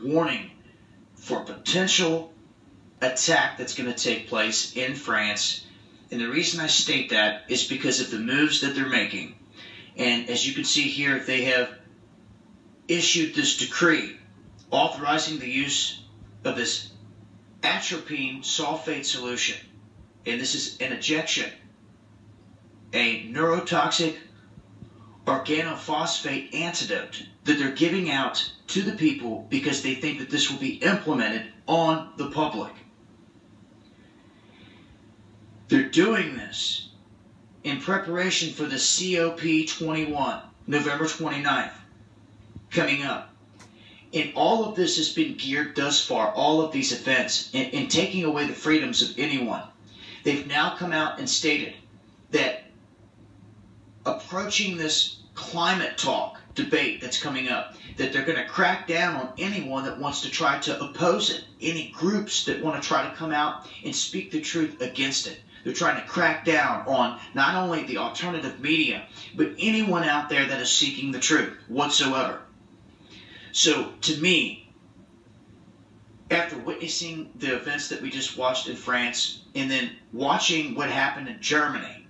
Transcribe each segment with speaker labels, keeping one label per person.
Speaker 1: warning for potential attack that's going to take place in France. And the reason I state that is because of the moves that they're making. And as you can see here, they have issued this decree authorizing the use of this atropine sulfate solution. And this is an injection, a neurotoxic organophosphate antidote that they're giving out to the people because they think that this will be implemented on the public. They're doing this in preparation for the COP21, November 29th, coming up. And all of this has been geared thus far, all of these events, in taking away the freedoms of anyone. They've now come out and stated that approaching this climate talk debate that's coming up, that they're going to crack down on anyone that wants to try to oppose it, any groups that want to try to come out and speak the truth against it. They're trying to crack down on not only the alternative media, but anyone out there that is seeking the truth whatsoever. So, to me, after witnessing the events that we just watched in France, and then watching what happened in Germany,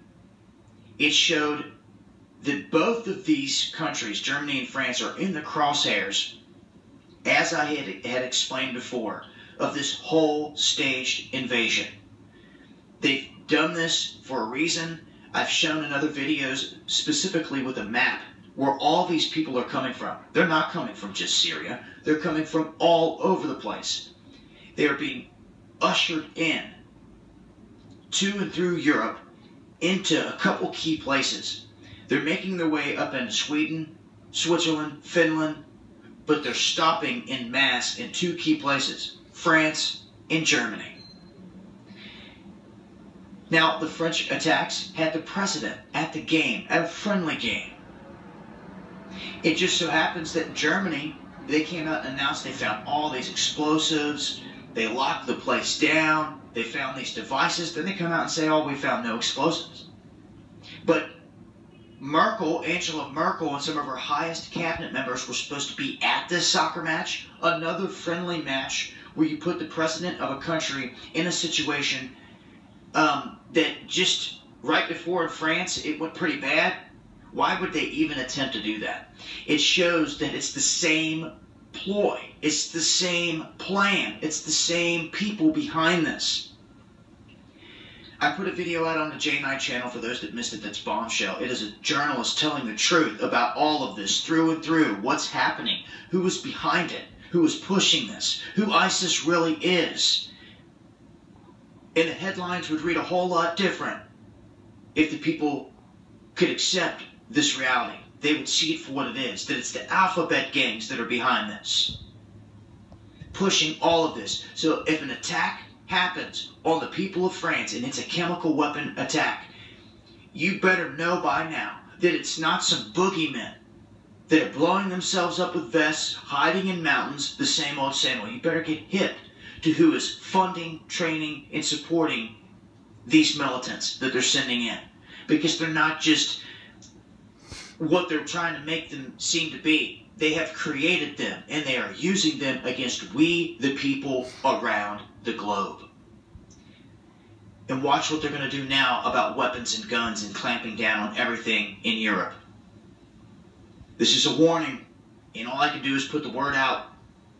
Speaker 1: it showed that both of these countries, Germany and France, are in the crosshairs, as I had explained before, of this whole staged invasion. They've done this for a reason. I've shown in other videos, specifically with a map, where all these people are coming from. They're not coming from just Syria. They're coming from all over the place. They are being ushered in to and through Europe into a couple key places. They're making their way up into Sweden, Switzerland, Finland, but they're stopping in mass in two key places, France and Germany. Now, the French attacks had the precedent at the game, at a friendly game. It just so happens that in Germany, they came out and announced they found all these explosives, they locked the place down, they found these devices, then they come out and say, oh, we found no explosives. But Merkel, Angela Merkel, and some of her highest cabinet members were supposed to be at this soccer match, another friendly match where you put the president of a country in a situation that just right before in France it went pretty bad. Why would they even attempt to do that? It shows that it's the same ploy. It's the same plan. It's the same people behind this. I put a video out on the J9 channel for those that missed it, that's Bombshell. It is a journalist telling the truth about all of this through and through, what's happening, who was behind it, who was pushing this, who ISIS really is. And the headlines would read a whole lot different if the people could accept this reality. They would see it for what it is, that it's the alphabet gangs that are behind this, pushing all of this. So if an attack happens on the people of France and it's a chemical weapon attack, you better know by now that it's not some boogeymen that are blowing themselves up with vests, hiding in mountains, the same old, same old. You better get hip to who is funding, training, and supporting these militants that they're sending in. Because they're not just what they're trying to make them seem to be. They have created them, and they are using them against we, the people around the globe. And watch what they're going to do now about weapons and guns and clamping down on everything in Europe. This is a warning, and all I can do is put the word out.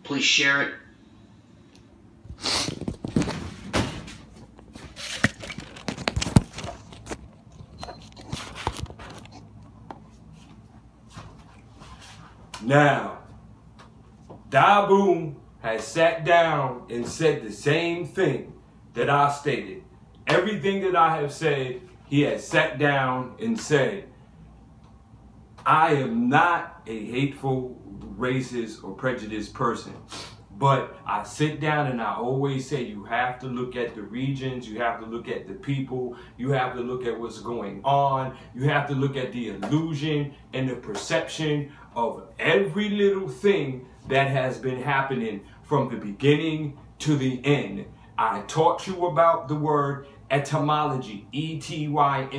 Speaker 1: Please share it.
Speaker 2: Now, Daboom has sat down and said the same thing that I stated. Everything that I have said, he has sat down and said. I am not a hateful, racist, or prejudiced person. But I sit down and I always say you have to look at the regions, you have to look at the people, you have to look at what's going on, you have to look at the illusion and the perception of every little thing that has been happening from the beginning to the end. I taught you about the word etymology, E-T-Y-M-O-L-O-G-Y,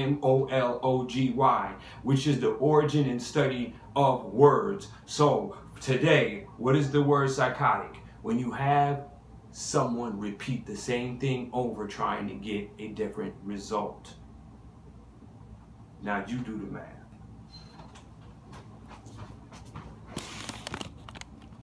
Speaker 2: which is the origin and study of words. So today, what is the word psychotic? when you have someone repeat the same thing over trying to get a different result. Now you do the math.